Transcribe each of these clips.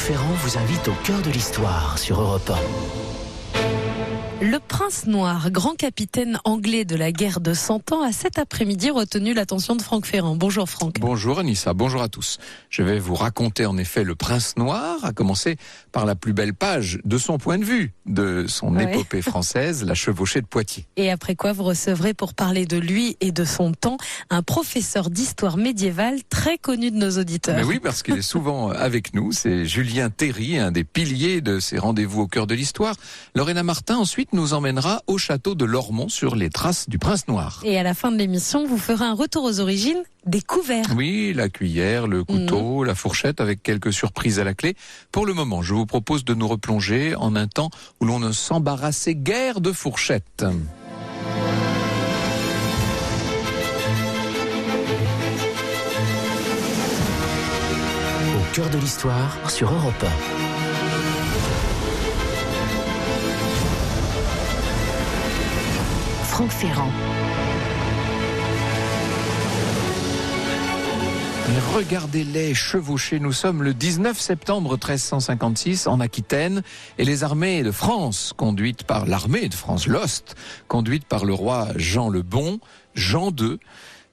Ferrand vous invite au cœur de l'histoire sur Europe 1. Le prince noir, grand capitaine anglais de la guerre de 100 ans, a cet après-midi retenu l'attention de Franck Ferrand. Bonjour Franck. Bonjour Anissa, bonjour à tous. Je vais vous raconter en effet le prince noir, à commencer par la plus belle page de son point de vue, de son épopée française, la chevauchée de Poitiers. Et après quoi vous recevrez pour parler de lui et de son temps un professeur d'histoire médiévale très connu de nos auditeurs. Mais oui, parce qu'il est souvent avec nous, c'est Julien Théry, un des piliers de ces rendez-vous au cœur de l'histoire. Lorena Martin ensuite nous emmènera au château de Lormont sur les traces du prince noir. Et à la fin de l'émission, vous ferez un retour aux origines des couverts. Oui, la cuillère, le couteau, la fourchette, avec quelques surprises à la clé. Pour le moment, je vous propose de nous replonger en un temps où l'on ne s'embarrassait guère de fourchettes. Au cœur de l'histoire sur Europe 1. Franck Ferrand. Regardez-les chevauchés, nous sommes le 19 septembre 1356 en Aquitaine et les armées de France, conduites par l'armée de France, l'Ost, conduite par le roi Jean le Bon, Jean II,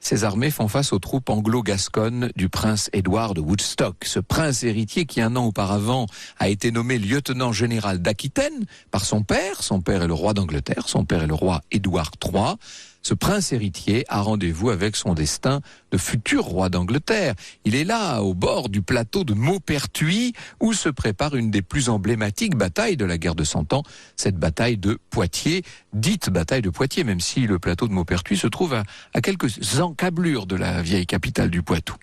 ces armées font face aux troupes anglo-gasconnes du prince Édouard de Woodstock. Ce prince héritier qui un an auparavant a été nommé lieutenant général d'Aquitaine par son père est le roi d'Angleterre, son père est le roi Édouard III. Ce prince héritier a rendez-vous avec son destin de futur roi d'Angleterre. Il est là, au bord du plateau de Maupertuis, où se prépare une des plus emblématiques batailles de la guerre de 100 ans, cette bataille de Poitiers, dite bataille de Poitiers, même si le plateau de Maupertuis se trouve à quelques encablures de la vieille capitale du Poitou.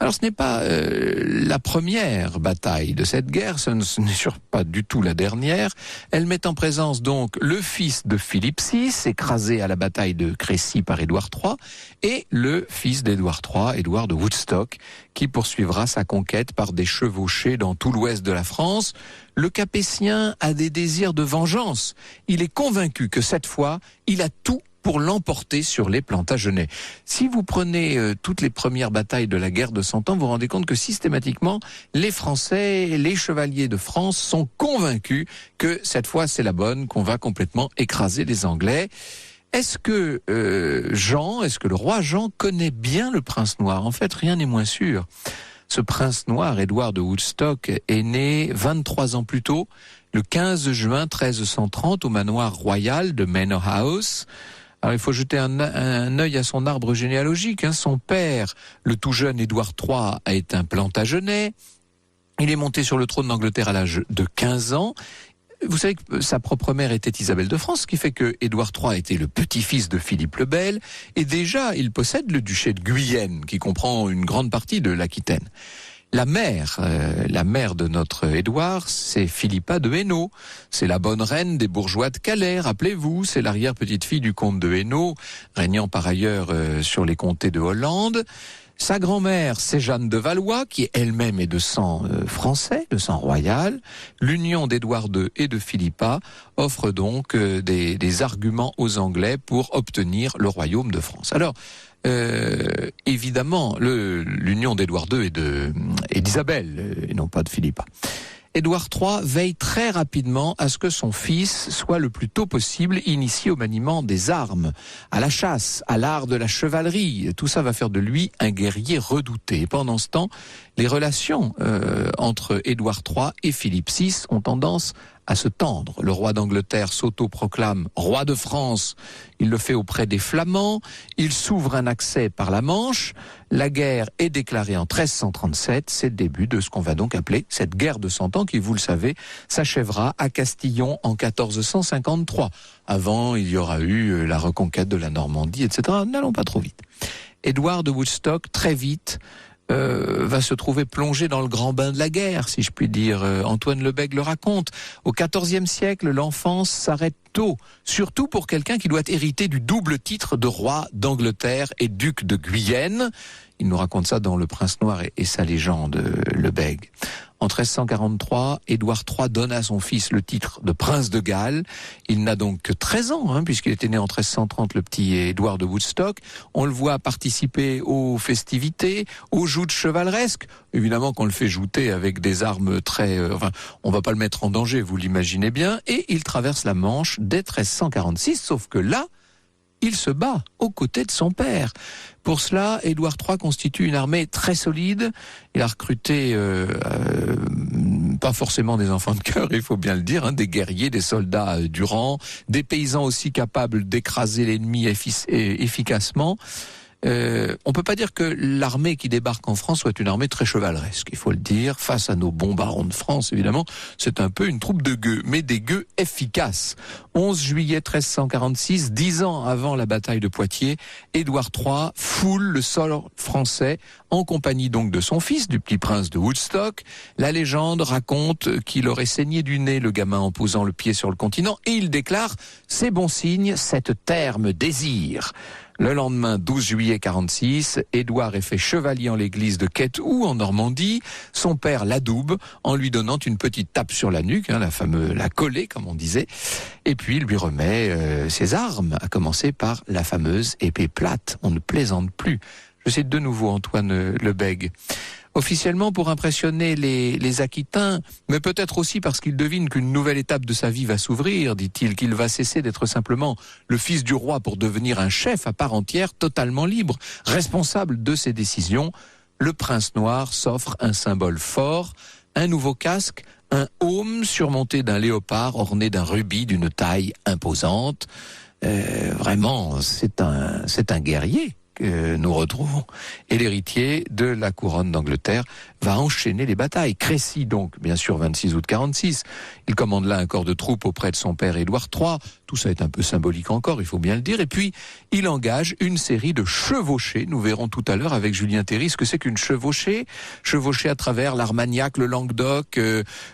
Alors ce n'est pas la première bataille de cette guerre, ce n'est sûr pas du tout la dernière. Elle met en présence donc le fils de Philippe VI, écrasé à la bataille de Crécy par Édouard III, et le fils d'Édouard III, Édouard de Woodstock, qui poursuivra sa conquête par des chevauchés dans tout l'ouest de la France. Le Capétien a des désirs de vengeance. Il est convaincu que cette fois, il a tout pour l'emporter sur les Plantagenets. Si vous prenez toutes les premières batailles de la guerre de 100 ans, vous vous rendez compte que systématiquement, les Français, les chevaliers de France sont convaincus que cette fois c'est la bonne, qu'on va complètement écraser les Anglais. Est-ce que le roi Jean connaît bien le prince noir? En fait, rien n'est moins sûr. Ce prince noir, Édouard de Woodstock, est né 23 ans plus tôt, le 15 juin 1330, au manoir royal de Manor House. Alors il faut jeter un œil à son arbre généalogique. Son père, le tout jeune Édouard III, a été un Plantagenet. Il est monté sur le trône d'Angleterre à l'âge de 15 ans. Vous savez que sa propre mère était Isabelle de France, ce qui fait que Édouard III était le petit-fils de Philippe le Bel, et déjà il possède le duché de Guyenne, qui comprend une grande partie de l'Aquitaine. La mère de notre Édouard, c'est Philippa de Hainaut. C'est la bonne reine des bourgeois de Calais, rappelez-vous, c'est l'arrière-petite-fille du comte de Hainaut, régnant par ailleurs sur les comtés de Hollande. Sa grand-mère, c'est Jeanne de Valois, qui elle-même est de sang français, de sang royal. L'union d'Édouard II et de Philippa offre donc des arguments aux Anglais pour obtenir le royaume de France. Alors, évidemment, l'union d'Édouard II et d'Isabelle, et non pas de Philippa. Édouard III veille très rapidement à ce que son fils soit le plus tôt possible initié au maniement des armes, à la chasse, à l'art de la chevalerie. Tout ça va faire de lui un guerrier redouté. Et pendant ce temps, les relations entre Édouard III et Philippe VI ont tendance à se tendre. Le roi d'Angleterre s'auto-proclame roi de France. Il le fait auprès des Flamands. Il s'ouvre un accès par la Manche. La guerre est déclarée en 1337. C'est le début de ce qu'on va donc appeler cette guerre de 100 ans qui, vous le savez, s'achèvera à Castillon en 1453. Avant, il y aura eu la reconquête de la Normandie, etc. N'allons pas trop vite. Édouard de Woodstock, très vite, va se trouver plongé dans le grand bain de la guerre, si je puis dire. Antoine Lebègue le raconte. Au XIVe siècle, l'enfance s'arrête tôt, surtout pour quelqu'un qui doit hériter du double titre de roi d'Angleterre et duc de Guyenne. Il nous raconte ça dans Le Prince Noir et sa légende, le Bègue. En 1343, Édouard III donne à son fils le titre de prince de Galles. Il n'a donc que 13 ans, puisqu'il était né en 1330, le petit Édouard de Woodstock. On le voit participer aux festivités, aux joutes chevaleresques. Évidemment qu'on le fait jouter avec des armes très... on va pas le mettre en danger, vous l'imaginez bien. Et il traverse la Manche dès 1346, sauf que là, il se bat aux côtés de son père. Pour cela, Édouard III constitue une armée très solide. Il a recruté pas forcément des enfants de cœur, il faut bien le dire, des guerriers, des soldats du rang, des paysans aussi capables d'écraser l'ennemi efficacement. On peut pas dire que l'armée qui débarque en France soit une armée très chevaleresque, il faut le dire, face à nos bons barons de France, évidemment, c'est un peu une troupe de gueux, mais des gueux efficaces. 11 juillet 1346, 10 ans avant la bataille de Poitiers, Édouard III foule le sol français, en compagnie donc de son fils, du petit prince de Woodstock. La légende raconte qu'il aurait saigné du nez le gamin en posant le pied sur le continent, et il déclare « C'est bon signe, cette terre me désire ». Le lendemain, 12 juillet 46, Édouard est fait chevalier en l'église de Quethoux, en Normandie. Son père l'adoube en lui donnant une petite tape sur la nuque, la collée, comme on disait. Et puis, il lui remet ses armes, à commencer par la fameuse épée plate. On ne plaisante plus. Je cite de nouveau Antoine Le Bègue. Officiellement pour impressionner les Aquitains, mais peut-être aussi parce qu'il devine qu'une nouvelle étape de sa vie va s'ouvrir, dit-il, qu'il va cesser d'être simplement le fils du roi pour devenir un chef à part entière, totalement libre, responsable de ses décisions. Le prince noir s'offre un symbole fort, un nouveau casque, un aume surmonté d'un léopard orné d'un rubis d'une taille imposante. Vraiment, c'est un guerrier que nous retrouvons. Et l'héritier de la couronne d'Angleterre va enchaîner les batailles. Crécy, donc, bien sûr, 26 août 46. Il commande là un corps de troupes auprès de son père Édouard III. Tout ça est un peu symbolique encore, il faut bien le dire. Et puis, il engage une série de chevauchées. Nous verrons tout à l'heure avec Julien Théry ce que c'est qu'une chevauchée. Chevauchée à travers l'Armagnac, le Languedoc,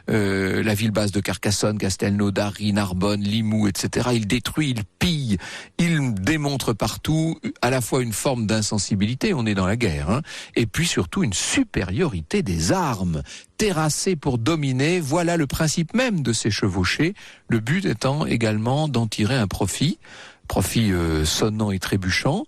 la ville basse de Carcassonne, Castelnaudary, Narbonne, Limoux, etc. Il détruit, il pille, il démontre partout à la fois une forme d'insensibilité, on est dans la guerre, et puis surtout une supériorité des armes, terrassées pour dominer, voilà le principe même de ces chevauchées, le but étant également d'en tirer un profit sonnant et trébuchant.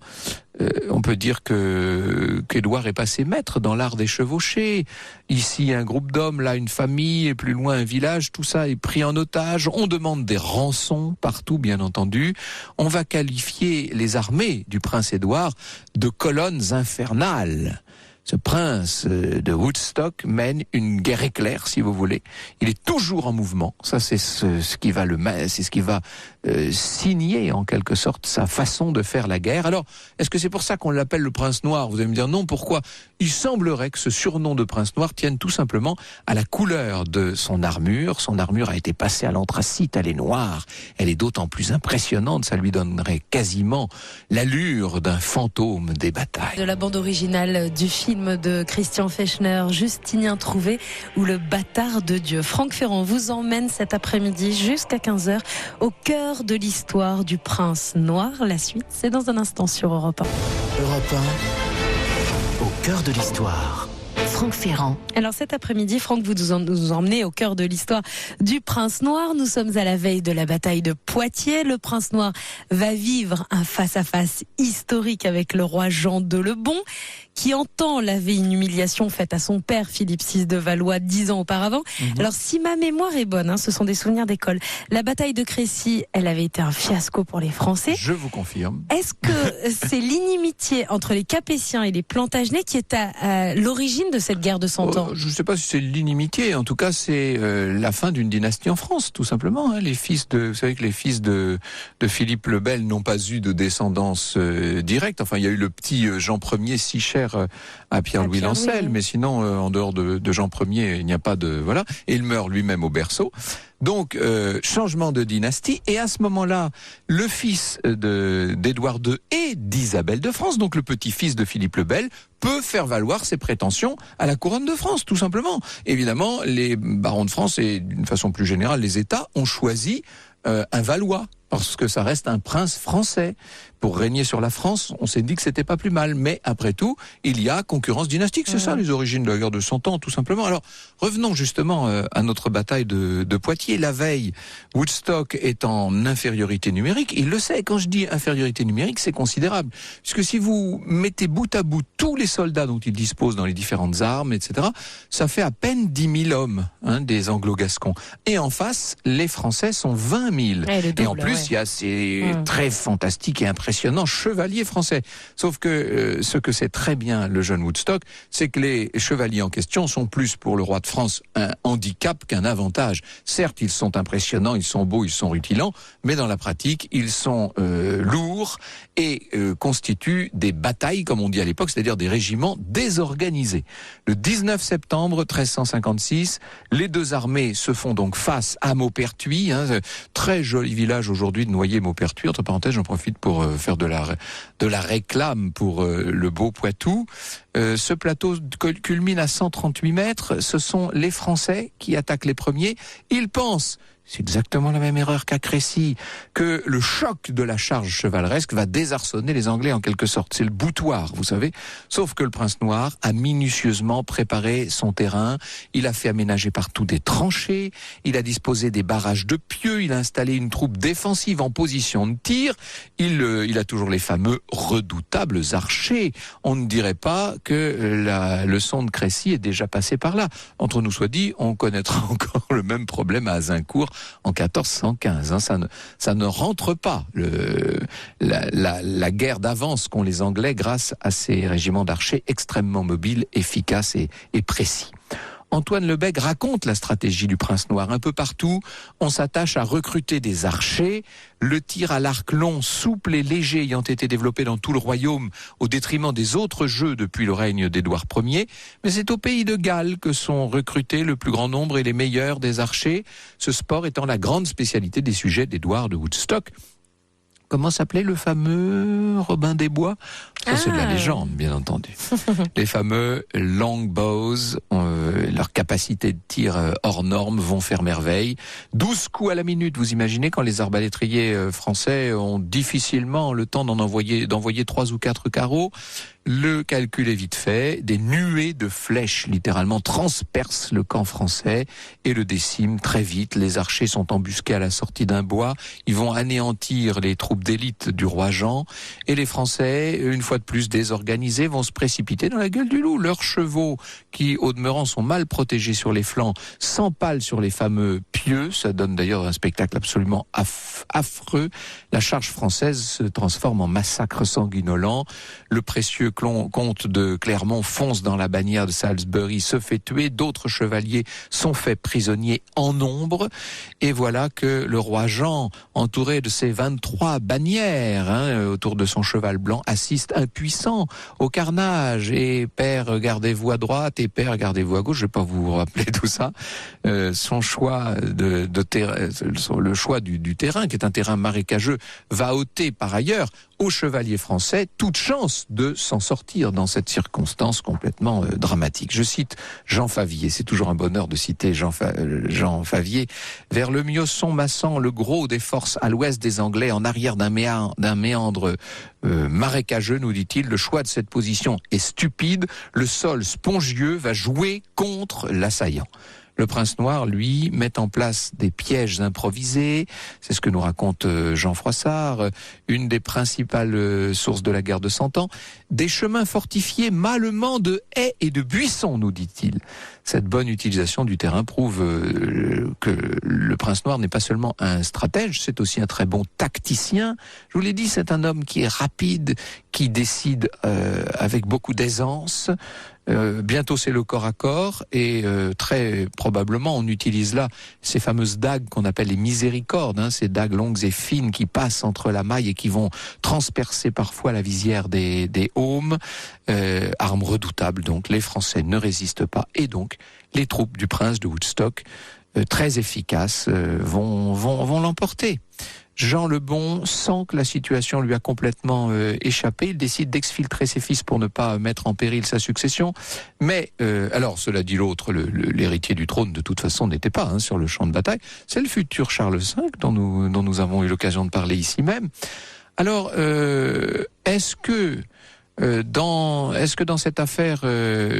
On peut dire qu'Édouard est passé maître dans l'art des chevauchées. Ici, un groupe d'hommes, là, une famille, et plus loin, un village, tout ça est pris en otage. On demande des rançons partout, bien entendu. On va qualifier les armées du prince Édouard de colonnes infernales. Ce prince de Woodstock mène une guerre éclair, si vous voulez. Il est toujours en mouvement. Ça, c'est ce qui va signer en quelque sorte sa façon de faire la guerre. Alors, est-ce que c'est pour ça qu'on l'appelle le prince noir? Vous allez me dire non. Pourquoi? Il semblerait que ce surnom de prince noir tienne tout simplement à la couleur de son armure. Son armure a été passée à l'anthracite. Elle est noire. Elle est d'autant plus impressionnante. Ça lui donnerait quasiment l'allure d'un fantôme des batailles. De la bande originale du film de Christian Fechner, Justinien Trouvé, ou Le bâtard de Dieu. Franck Ferrand vous emmène cet après-midi jusqu'à 15h au cœur de l'histoire du prince noir. La suite, c'est dans un instant sur Europe 1. Europe 1, au cœur de l'histoire. Franck Ferrand. Alors cet après-midi, Franck, vous nous emmenez au cœur de l'histoire du Prince Noir. Nous sommes à la veille de la bataille de Poitiers. Le Prince Noir va vivre un face-à-face historique avec le roi Jean de Lebon, qui entend laver une humiliation faite à son père Philippe VI de Valois 10 ans auparavant. Alors si ma mémoire est bonne, ce sont des souvenirs d'école, la bataille de Crécy, elle avait été un fiasco pour les Français. Je vous confirme. Est-ce que c'est l'inimitié entre les Capétiens et les Plantagenets qui est à l'origine de cette guerre de 100 ans? Je ne sais pas si c'est l'inimitié, en tout cas c'est la fin d'une dynastie en France, tout simplement. Les fils vous savez que les fils de Philippe le Bel n'ont pas eu de descendance directe. Enfin, il y a eu le petit Jean Ier si cher à Pierre-Louis Lancel, mais sinon en dehors de Jean Ier, il n'y a pas de voilà. Et il meurt lui-même au berceau. Donc changement de dynastie, et à ce moment-là, le fils d'Édouard II et d'Isabelle de France, donc le petit-fils de Philippe le Bel, peut faire valoir ses prétentions à la couronne de France, tout simplement. Évidemment, les barons de France et d'une façon plus générale les États ont choisi un Valois parce que ça reste un prince français. Pour régner sur la France, on s'est dit que c'était pas plus mal. Mais après tout, il y a concurrence dynastique. C'est ça les origines de la guerre de 100 ans, tout simplement. Alors, revenons justement à notre bataille de Poitiers. La veille, Woodstock est en infériorité numérique. Il le sait. Quand je dis infériorité numérique, c'est considérable. Puisque si vous mettez bout à bout tous les soldats dont il dispose dans les différentes armes, etc., ça fait à peine 10 000 hommes, des anglo-gascons. Et en face, les Français sont 20 000. Et en plus, il y a ces très fantastiques et impressionnants chevaliers français. Sauf que ce que sait très bien le jeune Woodstock, c'est que les chevaliers en question sont plus pour le roi de France un handicap qu'un avantage. Certes, ils sont impressionnants, ils sont beaux, ils sont rutilants, mais dans la pratique, ils sont lourds et constituent des batailles, comme on dit à l'époque, c'est-à-dire des régiments désorganisés. Le 19 septembre 1356, les deux armées se font donc face à Maupertuis, très joli village aujourd'hui de Noyer-Maupertuis. Entre parenthèses, j'en profite pour faire de la réclame pour le beau Poitou. Ce plateau culmine à 138 mètres. Ce sont les Français qui attaquent les premiers. Ils pensent, c'est exactement la même erreur qu'à Crécy, que le choc de la charge chevaleresque va désarçonner les Anglais en quelque sorte. C'est le boutoir, vous savez. Sauf que le prince noir a minutieusement préparé son terrain. Il a fait aménager partout des tranchées. Il a disposé des barrages de pieux. Il a installé une troupe défensive en position de tir. Il a toujours les fameux redoutables archers. On ne dirait pas que la leçon de Crécy est déjà passée par là. Entre nous soit dit, on connaîtra encore le même problème à Azincourt en 1415. Ça ne rentre pas la guerre d'avance qu'ont les Anglais grâce à ces régiments d'archers extrêmement mobiles, efficaces et précis. Antoine Lebègue raconte la stratégie du prince noir. Un peu partout, on s'attache à recruter des archers. Le tir à l'arc long, souple et léger ayant été développé dans tout le royaume au détriment des autres jeux depuis le règne d'Édouard Ier. Mais c'est au pays de Galles que sont recrutés le plus grand nombre et les meilleurs des archers, ce sport étant la grande spécialité des sujets d'Édouard de Woodstock. Comment s'appelait le fameux Robin des Bois ? Ça, c'est de la légende, bien entendu. Les fameux longbows, leur capacité de tir hors norme vont faire merveille. 12 coups à la minute, vous imaginez, quand les arbalétriers français ont difficilement le temps d'envoyer 3 ou 4 carreaux. Le calcul est vite fait. Des nuées de flèches, littéralement, transpercent le camp français et le déciment très vite. Les archers sont embusqués à la sortie d'un bois. Ils vont anéantir les troupes d'élite du roi Jean. Et les Français, une fois de plus désorganisés, vont se précipiter dans la gueule du loup. Leurs chevaux, qui au demeurant sont mal protégés sur les flancs, s'empalent sur les fameux pieux. Ça donne d'ailleurs un spectacle absolument affreux. La charge française se transforme en massacre sanguinolent. Le précieux comte de Clermont fonce dans la bannière de Salisbury, se fait tuer. D'autres chevaliers sont faits prisonniers en nombre. Et voilà que le roi Jean, entouré de ses 23 bannières autour de son cheval blanc, assiste impuissant au carnage. Et père, gardez-vous à droite, et père, gardez-vous à gauche. Je ne vais pas vous rappeler tout ça. Son choix le choix du terrain, qui est un terrain marécageux, va ôter par ailleurs aux chevaliers français toute chance de s'en sortir dans cette circonstance complètement dramatique. Je cite Jean Favier, c'est toujours un bonheur de citer Jean Favier. Vers le Miosson-Massan, le gros des forces à l'ouest des Anglais, en arrière d'un méandre marécageux, nous dit-il, le choix de cette position est stupide, le sol spongieux va jouer contre l'assaillant. Le prince noir, lui, met en place des pièges improvisés. C'est ce que nous raconte Jean Froissart, une des principales sources de la guerre de 100 ans. Des chemins fortifiés malement de haies et de buissons, nous dit-il. Cette bonne utilisation du terrain prouve que le prince noir n'est pas seulement un stratège, c'est aussi un très bon tacticien. Je vous l'ai dit, c'est un homme qui est rapide, qui décide avec beaucoup d'aisance. Bientôt c'est le corps à corps et très probablement on utilise là ces fameuses dagues qu'on appelle les miséricordes, ces dagues longues et fines qui passent entre la maille et qui vont transpercer parfois la visière des aumes. Armes redoutables, donc les Français ne résistent pas et donc les troupes du prince de Woodstock, très efficaces, vont l'emporter. Jean le Bon sent que la situation lui a complètement échappé. Il décide d'exfiltrer ses fils pour ne pas mettre en péril sa succession. Mais, alors cela dit l'autre, l'héritier du trône de toute façon n'était pas sur le champ de bataille. C'est le futur Charles V dont nous avons eu l'occasion de parler ici même. Alors, est-ce que dans cette affaire,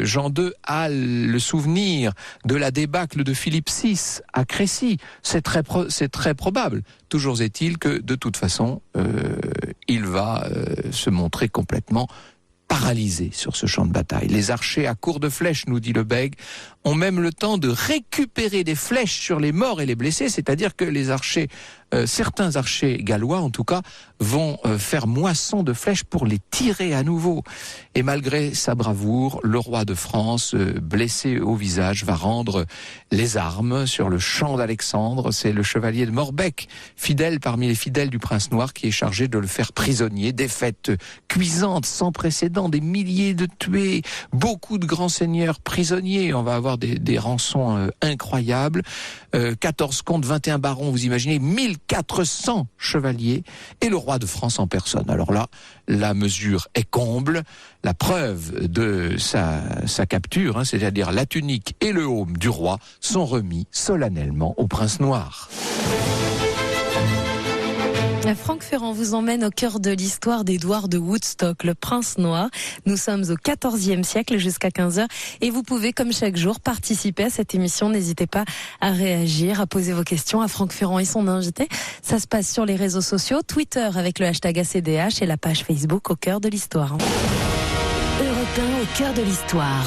Jean II a le souvenir de la débâcle de Philippe VI à Crécy? C'est très probable. Toujours est-il que, de toute façon, il va se montrer complètement paralysé sur ce champ de bataille. Les archers à court de flèches, nous dit le bègue, ont même le temps de récupérer des flèches sur les morts et les blessés, c'est-à-dire que les archers, certains archers gallois en tout cas, vont faire moisson de flèches pour les tirer à nouveau. Et malgré sa bravoure, le roi de France, blessé au visage, va rendre les armes sur le champ d'Alexandre. C'est le chevalier de Morbec, fidèle parmi les fidèles du prince noir, qui est chargé de le faire prisonnier. Défaite cuisante, sans précédent, des milliers de tués, beaucoup de grands seigneurs prisonniers. On va avoir des rançons incroyables. 14 comtes, 21 barons, vous imaginez, 1400 chevaliers, et le roi de France en personne. Alors là, la mesure est comble. La preuve de sa capture, c'est-à-dire la tunique et le aume du roi, sont remis solennellement au prince noir. Franck Ferrand vous emmène au cœur de l'histoire d'Édouard de Woodstock, le prince noir. Nous sommes au XIVe siècle jusqu'à 15h et vous pouvez, comme chaque jour, participer à cette émission. N'hésitez pas à réagir, à poser vos questions à Franck Ferrand et son invité. Ça se passe sur les réseaux sociaux, Twitter avec le hashtag ACDH et la page Facebook au cœur de l'histoire. Europe 1 au cœur de l'histoire.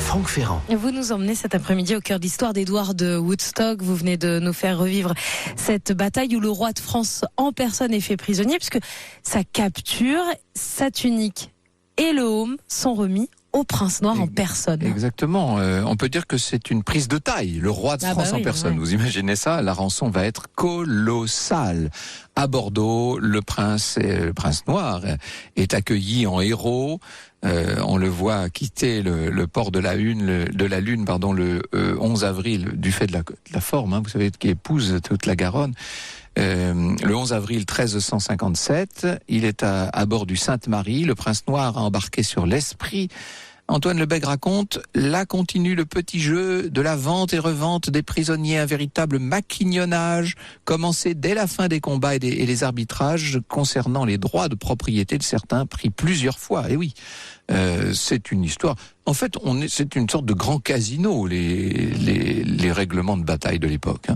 Franck Ferrand. Vous nous emmenez cet après-midi au cœur de l'histoire d'Édouard de Woodstock. Vous venez de nous faire revivre cette bataille où le roi de France en personne est fait prisonnier, puisque sa capture, sa tunique et le aume sont remis au prince noir en personne. Exactement. On peut dire que c'est une prise de taille. Le roi de France en personne. Ouais. Vous imaginez ça? La rançon va être colossale. À Bordeaux, le prince noir est accueilli en héros. On le voit quitter le port de la Lune, le 11 avril, du fait de la forme, vous savez, qui épouse toute la Garonne. Le 11 avril 1357, il est à bord du Sainte-Marie. Le prince noir a embarqué sur l'Esprit. Antoine Lebègue raconte, là continue le petit jeu de la vente et revente des prisonniers, un véritable maquignonnage commencé dès la fin des combats et les arbitrages concernant les droits de propriété de certains pris plusieurs fois. Et oui, c'est une histoire. En fait, c'est une sorte de grand casino, les règlements de bataille de l'époque.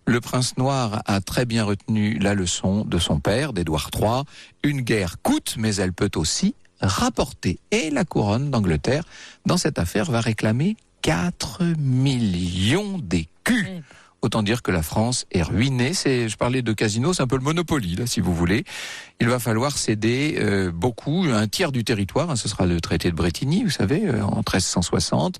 Le prince noir a très bien retenu la leçon de son père, d'Édouard III. Une guerre coûte, mais elle peut aussi rapporter. Et la couronne d'Angleterre, dans cette affaire, va réclamer 4 millions d'écus. Autant dire que la France est ruinée. Je parlais de casino, c'est un peu le Monopoly, là, si vous voulez. Il va falloir céder beaucoup, un tiers du territoire. Ce sera le traité de Brétigny, vous savez, en 1360.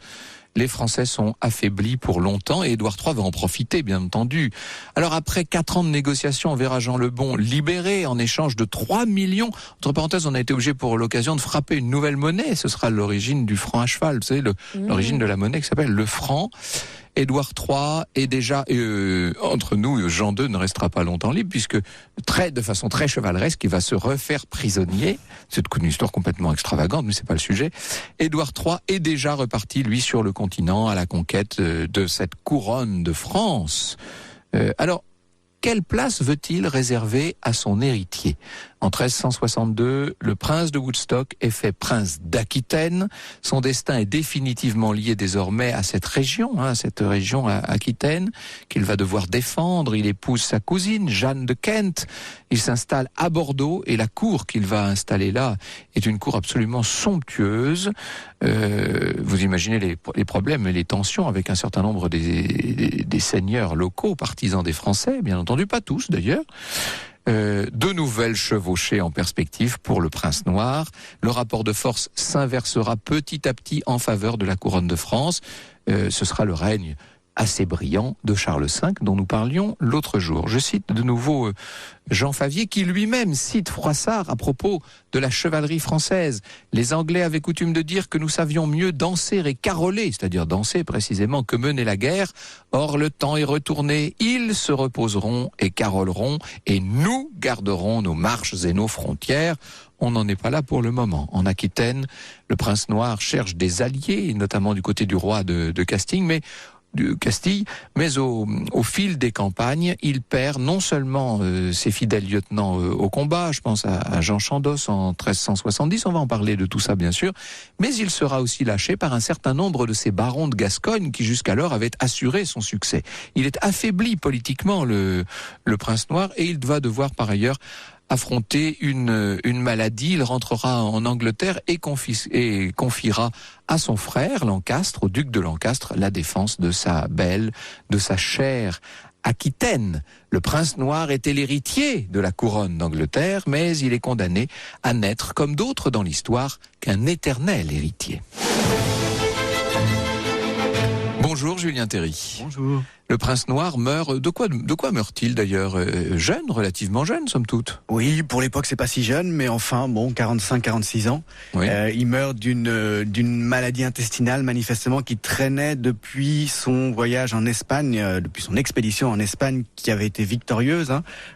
Les Français sont affaiblis pour longtemps et Édouard III va en profiter, bien entendu. Alors après 4 ans de négociations, on verra Jean le Bon libéré en échange de 3 millions. Entre parenthèses, on a été obligé pour l'occasion de frapper une nouvelle monnaie. Ce sera l'origine du franc à cheval, vous savez, l'origine de la monnaie qui s'appelle le franc. Édouard III est déjà, entre nous, Jean II ne restera pas longtemps libre, puisque de façon très chevaleresque, il va se refaire prisonnier. C'est une histoire complètement extravagante, mais c'est pas le sujet. Édouard III est déjà reparti, lui, sur le continent, à la conquête de cette couronne de France. Alors, quelle place veut-il réserver à son héritier? En 1362, le prince de Woodstock est fait prince d'Aquitaine. Son destin est définitivement lié désormais à cette région aquitaine, qu'il va devoir défendre. Il épouse sa cousine, Jeanne de Kent. Il s'installe à Bordeaux et la cour qu'il va installer là est une cour absolument somptueuse. Vous imaginez les problèmes et les tensions avec un certain nombre des seigneurs locaux, partisans des Français, bien entendu, pas tous d'ailleurs. De nouvelles chevauchées en perspective pour le prince noir. Le rapport de force s'inversera petit à petit en faveur de la couronne de France. Ce sera le règne assez brillant de Charles V dont nous parlions l'autre jour. Je cite de nouveau Jean Favier qui lui-même cite Froissart à propos de la chevalerie française. Les Anglais avaient coutume de dire que nous savions mieux danser et caroler, c'est-à-dire danser précisément, que mener la guerre. Or le temps est retourné, ils se reposeront et caroleront et nous garderons nos marches et nos frontières. On n'en est pas là pour le moment. En Aquitaine, le prince noir cherche des alliés, notamment du côté du roi de Castille, mais au fil des campagnes, il perd non seulement ses fidèles lieutenants au combat, je pense à Jean Chandos en 1370, on va en parler de tout ça bien sûr, mais il sera aussi lâché par un certain nombre de ces barons de Gascogne qui jusqu'alors avaient assuré son succès. Il est affaibli politiquement, le prince noir, et il va devoir par ailleurs affronter une maladie. Il rentrera en Angleterre et confiera à son frère Lancastre, au duc de Lancastre, la défense de sa belle, de sa chère Aquitaine. Le prince noir était l'héritier de la couronne d'Angleterre, mais il est condamné à n'être, comme d'autres dans l'histoire, qu'un éternel héritier. Bonjour Julien Terry. Bonjour. Le prince noir meurt, de quoi meurt-il d'ailleurs? Jeune, relativement jeune somme toute. Oui, pour l'époque c'est pas si jeune, mais enfin bon, 45-46 ans. Oui. Il meurt d'une maladie intestinale manifestement qui traînait depuis son voyage en Espagne, depuis son expédition en Espagne qui avait été victorieuse,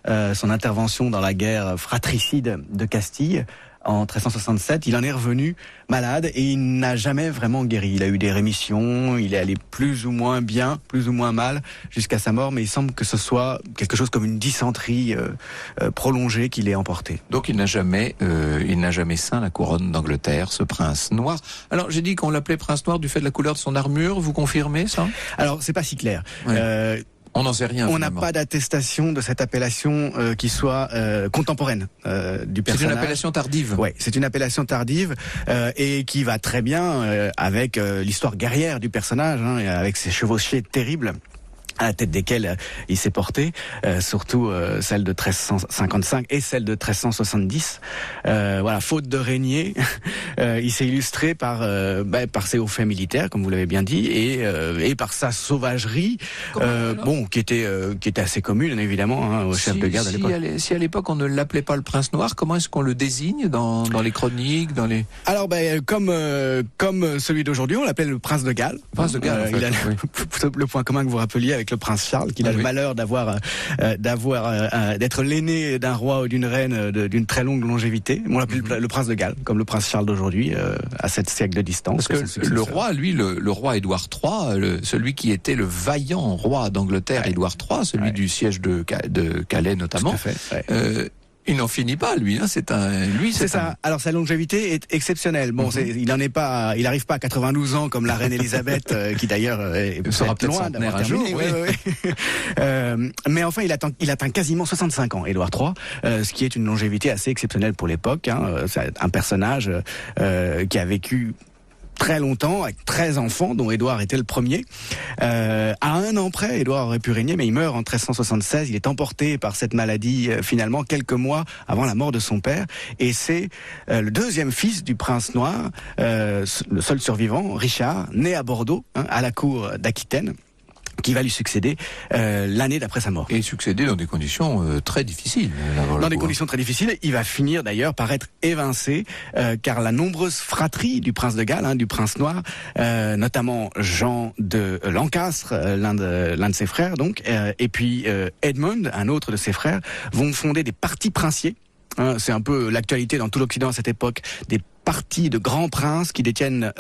son intervention dans la guerre fratricide de Castille. En 1367, il en est revenu malade et il n'a jamais vraiment guéri. Il a eu des rémissions, il est allé plus ou moins bien, plus ou moins mal jusqu'à sa mort, mais il semble que ce soit quelque chose comme une dysenterie prolongée qui l'ait emporté. Donc il n'a jamais ceint la couronne d'Angleterre, ce prince noir. Alors j'ai dit qu'on l'appelait prince noir du fait de la couleur de son armure, vous confirmez ça? Alors c'est pas si clair. Ouais. On n'en sait rien. On n'a pas d'attestation de cette appellation qui soit contemporaine du personnage. C'est une appellation tardive. Oui, c'est une appellation tardive et qui va très bien avec l'histoire guerrière du personnage, avec ses chevauchées terribles à la tête desquels il s'est porté, surtout celle de 1355 et celle de 1370. Voilà, faute de régner, il s'est illustré par ses hauts faits militaires, comme vous l'avez bien dit, et par sa sauvagerie, qui était assez commune évidemment au chef de guerre de l'époque. Si à l'époque on ne l'appelait pas le prince noir, comment est-ce qu'on le désigne dans les chroniques, dans les... Alors comme celui d'aujourd'hui, on l'appelle le prince de Galles. Prince de Galles. Il a le point commun que vous rappeliez avec le prince Charles, qu'il a le malheur d'être l'aîné d'un roi ou d'une reine d'une très longue longévité. On l'appelle le prince de Galles, comme le prince Charles d'aujourd'hui, à 7 siècles de distance. Parce que le roi, lui, le roi Édouard III, celui qui était le vaillant roi d'Angleterre, Édouard III, celui du siège de Calais notamment. Tout à fait. Il n'en finit pas, lui. C'est ça. Alors sa longévité est exceptionnelle. Bon, il n'arrive pas à 92 ans comme la reine Elisabeth, qui d'ailleurs sera peut-être loin d'avoir un jour. Mais enfin, il atteint quasiment 65 ans, Édouard III, ce qui est une longévité assez exceptionnelle pour l'époque. C'est un personnage qui a vécu très longtemps, avec 13 enfants, dont Édouard était le premier. À un an près, Édouard aurait pu régner, mais il meurt en 1376. Il est emporté par cette maladie, finalement, quelques mois avant la mort de son père. Et c'est le deuxième fils du prince noir, le seul survivant, Richard, né à Bordeaux, à la cour d'Aquitaine, qui va lui succéder l'année d'après sa mort. Et succéder dans des conditions très difficiles. Dans des conditions très difficiles. Il va finir d'ailleurs par être évincé, car la nombreuse fratrie du prince de Galles, du prince noir, notamment Jean de Lancastre, l'un de ses frères, donc, et puis Edmond, un autre de ses frères, vont fonder des partis princiers. C'est un peu l'actualité dans tout l'Occident à cette époque, des partis de grands princes qui détiennent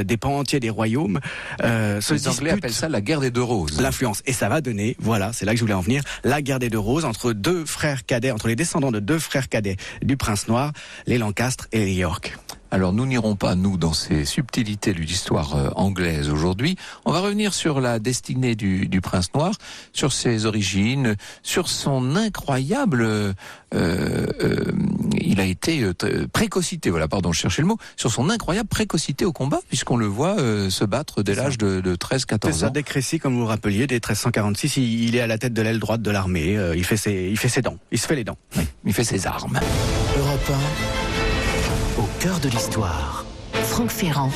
des pans entiers des royaumes. Les Anglais appellent ça la guerre des deux roses. L'influence. Et ça va donner, voilà, c'est là que je voulais en venir, la guerre des deux roses entre deux frères cadets, entre les descendants de deux frères cadets du prince noir, les Lancastre et les York. Alors nous n'irons pas, nous, dans ces subtilités de l'histoire anglaise aujourd'hui. On va revenir sur la destinée du prince noir, sur ses origines, sur son incroyable... il a été précocité, voilà, pardon, je cherchais le mot, sur son incroyable précocité au combat, puisqu'on le voit se battre dès l'âge de 13-14 ans. C'est ça, dès Crécy, comme vous le rappeliez, dès 1346, il est à la tête de l'aile droite de l'armée, il fait ses dents, il se fait les dents. Oui, il fait ses armes. Europe 1, au cœur de l'histoire. Franck Ferrand.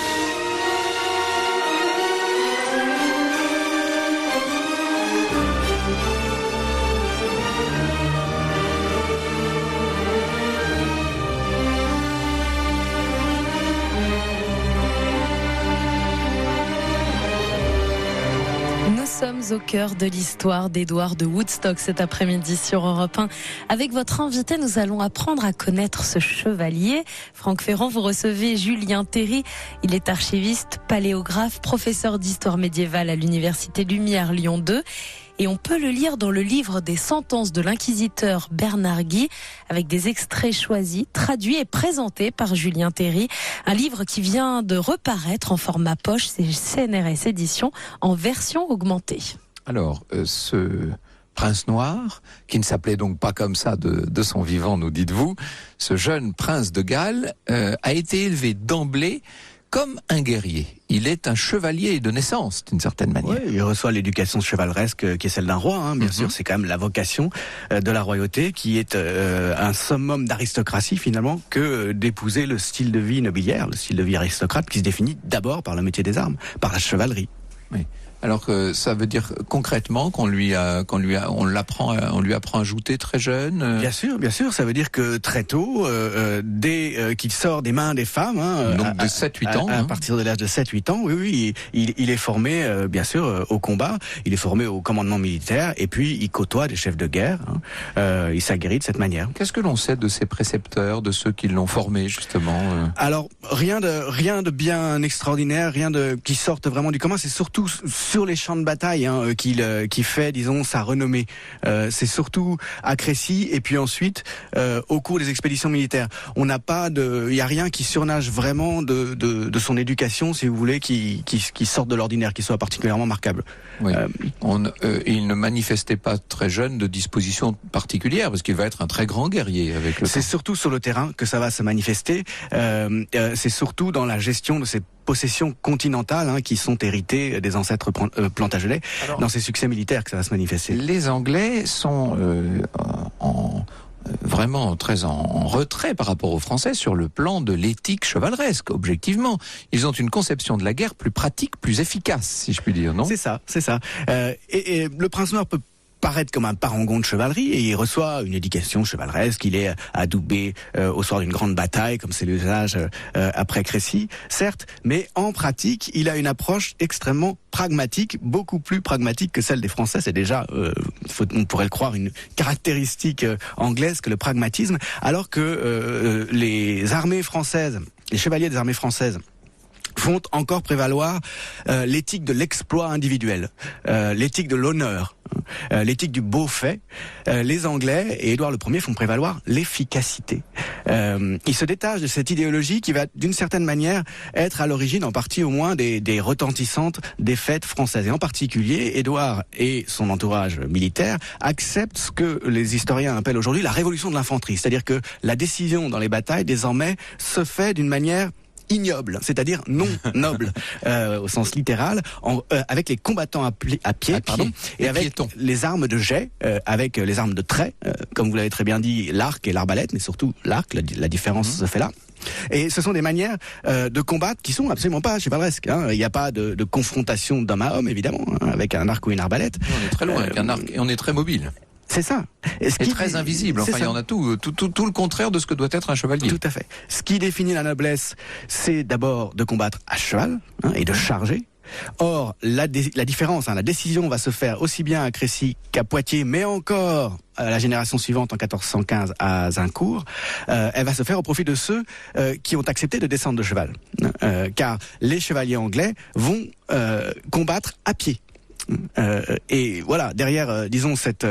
sommes au cœur de l'histoire d'Édouard de Woodstock cet après-midi sur Europe 1. Avec votre invité, nous allons apprendre à connaître ce chevalier. Franck Ferrand, vous recevez Julien Théry. Il est archiviste, paléographe, professeur d'histoire médiévale à l'université Lumière Lyon 2. Et on peut le lire dans le livre des sentences de l'inquisiteur Bernard Guy, avec des extraits choisis, traduits et présentés par Julien Théry. Un livre qui vient de reparaître en format poche, c'est CNRS Éditions, en version augmentée. Alors, ce prince noir, qui ne s'appelait donc pas comme ça de son vivant, nous dites-vous, ce jeune prince de Galles a été élevé d'emblée comme un guerrier. Il est un chevalier de naissance, d'une certaine manière. Oui, il reçoit l'éducation chevaleresque qui est celle d'un roi, bien sûr. C'est quand même la vocation de la royauté, qui est un summum d'aristocratie, finalement, que d'épouser le style de vie nobiliaire, le style de vie aristocrate, qui se définit d'abord par le métier des armes, par la chevalerie. Oui. Alors que ça veut dire concrètement on lui apprend à jouter très jeune. Bien sûr, ça veut dire que très tôt, dès qu'il sort des mains des femmes, donc de 7-8 ans, à partir de l'âge de 7-8 ans, oui, il est formé bien sûr au combat, il est formé au commandement militaire, et puis il côtoie des chefs de guerre, il s'aguerrit de cette manière. Qu'est-ce que l'on sait de ses précepteurs, de ceux qui l'ont formé justement Alors rien de bien extraordinaire, qui sorte vraiment du commun, c'est surtout sur les champs de bataille qui fait, disons, sa renommée. C'est surtout à Crécy et puis ensuite au cours des expéditions militaires. Il y a rien qui surnage vraiment de son éducation, si vous voulez, qui sorte de l'ordinaire, qui soit particulièrement marquable. Oui. Il ne manifestait pas très jeune de dispositions particulières, parce qu'il va être un très grand guerrier avec le temps. C'est surtout sur le terrain que ça va se manifester. C'est surtout dans la gestion de ces possessions continentales qui sont héritées des ancêtres Plantagenets. Alors, dans ces succès militaires que ça va se manifester. Les Anglais sont vraiment très en retrait par rapport aux Français sur le plan de l'éthique chevaleresque, objectivement. Ils ont une conception de la guerre plus pratique, plus efficace, si je puis dire, non ? C'est ça. Et le prince noir peut paraître comme un parangon de chevalerie, et il reçoit une éducation chevaleresque. Il est adoubé au soir d'une grande bataille, comme c'est l'usage après Crécy, certes, mais en pratique, il a une approche extrêmement pragmatique, beaucoup plus pragmatique que celle des Français. C'est déjà, on pourrait le croire, une caractéristique anglaise que le pragmatisme, alors que les armées françaises, les chevaliers des armées françaises, font encore prévaloir l'éthique de l'exploit individuel, l'éthique de l'honneur, l'éthique du beau fait. Les Anglais et Édouard Ier font prévaloir l'efficacité. Ils se détachent de cette idéologie qui va, d'une certaine manière, être à l'origine, en partie au moins, des retentissantes défaites françaises. Et en particulier, Édouard et son entourage militaire acceptent ce que les historiens appellent aujourd'hui la révolution de l'infanterie. C'est-à-dire que la décision dans les batailles, désormais, se fait d'une manière ignoble, c'est-à-dire non noble, au sens littéral, avec les combattants à pied, et avec piétons. Les armes de jet, avec les armes de trait, comme vous l'avez très bien dit, l'arc et l'arbalète, mais surtout l'arc, la différence se fait là. Et ce sont des manières de combattre qui sont absolument pas chevaleresques. Il n'y a pas de confrontation d'homme à homme, évidemment, avec un arc ou une arbalète. On est très loin avec un arc, et on est très mobile. C'est ça. Et très invisible. Enfin, il y en a tout le contraire de ce que doit être un chevalier. Tout à fait. Ce qui définit la noblesse, c'est d'abord de combattre à cheval et de charger. Or, la différence, la décision va se faire aussi bien à Crécy qu'à Poitiers, mais encore à la génération suivante, en 1415, à Zincourt. Elle va se faire au profit de ceux qui ont accepté de descendre de cheval. Car les chevaliers anglais vont combattre à pied. Et voilà, derrière, disons, cette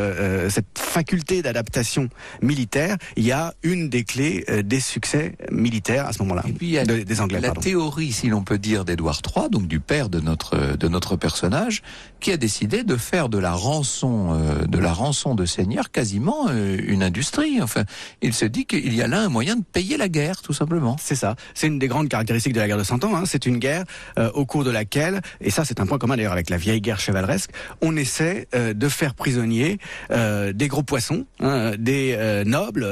faculté d'adaptation militaire, il y a une des clés des succès militaires à ce moment-là. Et puis il y a des Anglais. La théorie, si l'on peut dire, d'Édouard III, donc du père de notre personnage, qui a décidé de faire de la rançon de seigneur quasiment une industrie. Enfin, il se dit qu'il y a là un moyen de payer la guerre, tout simplement. C'est ça. C'est une des grandes caractéristiques de la guerre de 100 ans. C'est une guerre au cours de laquelle, et ça c'est un point commun d'ailleurs avec la vieille guerre chevaleresque, on essaie de faire prisonniers des gros poissons, des nobles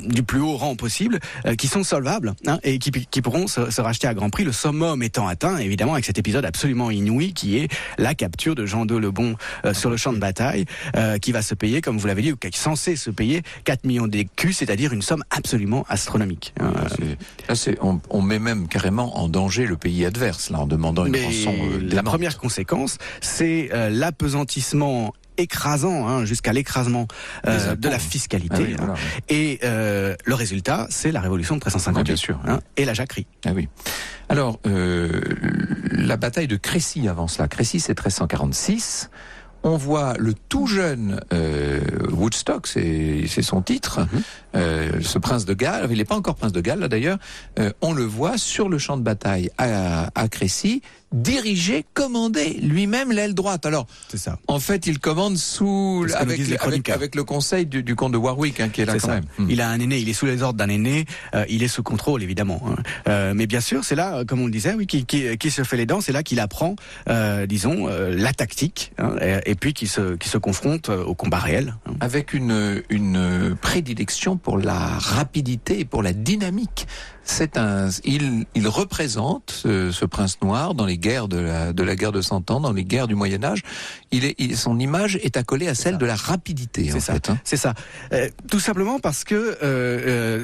du plus haut rang possible, qui sont solvables et qui pourront se racheter à grand prix, le summum étant atteint évidemment avec cet épisode absolument inouï qui est la capture de Jean II le Bon sur le champ de bataille, qui va se payer, comme vous l'avez dit, ou qui est censé se payer 4 millions d'écus, c'est-à-dire une somme absolument astronomique. On met même carrément en danger le pays adverse là, en demandant une rançon. La première conséquence, c'est l'apesantissement écrasant, jusqu'à l'écrasement de la fiscalité. Voilà. Et le résultat, c'est la révolution de 1358, bien sûr. Et la jacquerie. Ah oui. Alors, la bataille de Crécy avant cela. Crécy, c'est 1346. On voit le tout jeune Woodstock, c'est son titre, ce prince de Galles. Il n'est pas encore prince de Galles, là d'ailleurs. On le voit sur le champ de bataille à Crécy, diriger, commander lui-même l'aile droite. Alors, c'est ça. En fait, il commande avec le conseil du comte de Warwick, qui est là quand même. Il a un aîné, il est sous les ordres d'un aîné, il est sous contrôle évidemment. Mais bien sûr, c'est là, comme on le disait, qui se fait les dents, c'est là qu'il apprend, la tactique, et puis qui se confronte au combat réel. Avec une prédilection pour la rapidité et pour la dynamique. Il représente ce prince noir dans les guerres de la guerre de 100 ans, dans les guerres du Moyen Âge. Son image est accolée à celle de la rapidité. C'est ça. Tout simplement parce que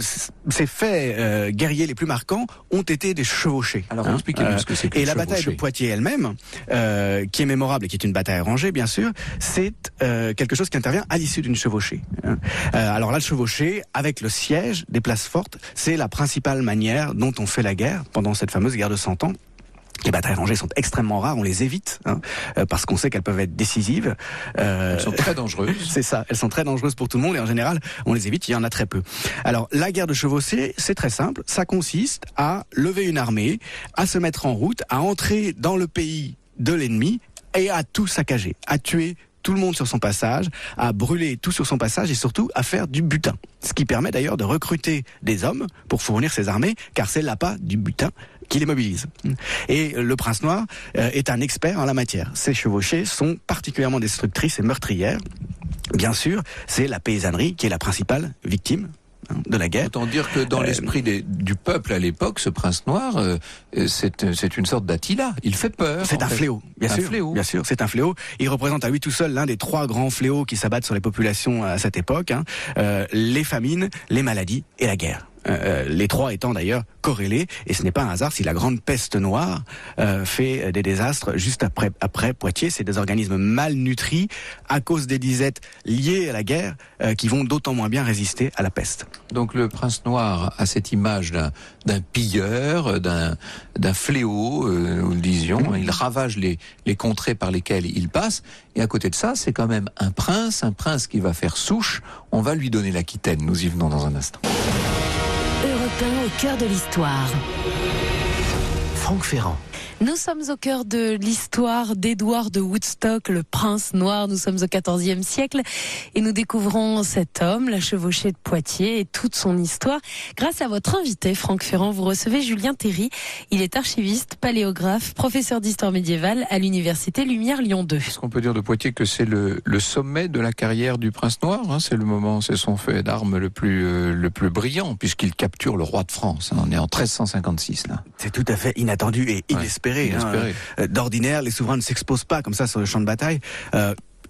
ces faits guerriers les plus marquants ont été des chevauchés. Alors expliquez-nous ce que c'est que et la bataille de Poitiers elle-même, qui est mémorable et qui est une bataille rangée, bien sûr, c'est quelque chose qui intervient à l'issue d'une chevauchée. Alors là, le chevauché, avec le siège des places fortes, c'est la principale manière dont on fait la guerre pendant cette fameuse guerre de 100 ans. Les batailles rangées sont extrêmement rares, on les évite, parce qu'on sait qu'elles peuvent être décisives. Elles sont très dangereuses. C'est ça, elles sont très dangereuses pour tout le monde et en général, on les évite, il y en a très peu. Alors, la guerre de chevauchée, c'est très simple, ça consiste à lever une armée, à se mettre en route, à entrer dans le pays de l'ennemi et à tout saccager, à tuer tout le monde sur son passage, à brûler tout sur son passage et surtout à faire du butin. Ce qui permet d'ailleurs de recruter des hommes pour fournir ces armées, car c'est l'appât du butin qui les mobilise. Et le prince noir est un expert en la matière. Ces chevauchées sont particulièrement destructrices et meurtrières. Bien sûr, c'est la paysannerie qui est la principale victime de la guerre. Autant dire que dans l'esprit du peuple à l'époque, ce prince noir, c'est une sorte d'Attila. Il fait peur. C'est un fléau, bien sûr, c'est un fléau. Il représente à lui tout seul l'un des 3 grands fléaux qui s'abattent sur les populations à cette époque, les famines, les maladies et la guerre. Les 3 étant d'ailleurs corrélés, et ce n'est pas un hasard si la grande peste noire fait des désastres juste après Poitiers. C'est des organismes malnutris à cause des disettes liées à la guerre qui vont d'autant moins bien résister à la peste. Donc le prince noir a cette image d'un pilleur, d'un fléau, nous le disions. Il ravage les contrées par lesquelles il passe, et à côté de ça, c'est quand même un prince qui va faire souche. On va lui donner l'Aquitaine. Nous y venons dans un instant. Europe 1 au cœur de l'histoire. Franck Ferrand. Nous sommes au cœur de l'histoire d'Édouard de Woodstock, le prince noir. Nous sommes au XIVe siècle et nous découvrons cet homme, la chevauchée de Poitiers et toute son histoire. Grâce à votre invité, Franck Ferrand, vous recevez Julien Théry. Il est archiviste, paléographe, professeur d'histoire médiévale à l'université Lumière Lyon 2. Est-ce qu'on peut dire de Poitiers que c'est le sommet de la carrière du prince noir, c'est le moment, c'est son fait d'armes le plus brillant, puisqu'il capture le roi de France. On est en 1356 là. C'est tout à fait inattendu et inespéré. D'ordinaire, les souverains ne s'exposent pas comme ça sur le champ de bataille.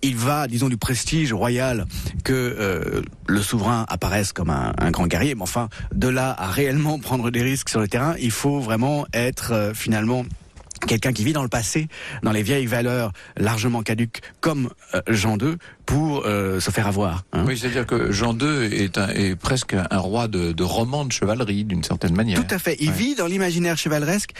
Il va, disons, du prestige royal que le souverain apparaisse comme un grand guerrier. Mais enfin, de là à réellement prendre des risques sur le terrain, il faut vraiment être finalement quelqu'un qui vit dans le passé, dans les vieilles valeurs largement caduques, comme Jean II, pour se faire avoir. Oui, c'est-à-dire que Jean II est presque un roi de roman de chevalerie, d'une certaine manière. Tout à fait. Il vit dans l'imaginaire chevaleresque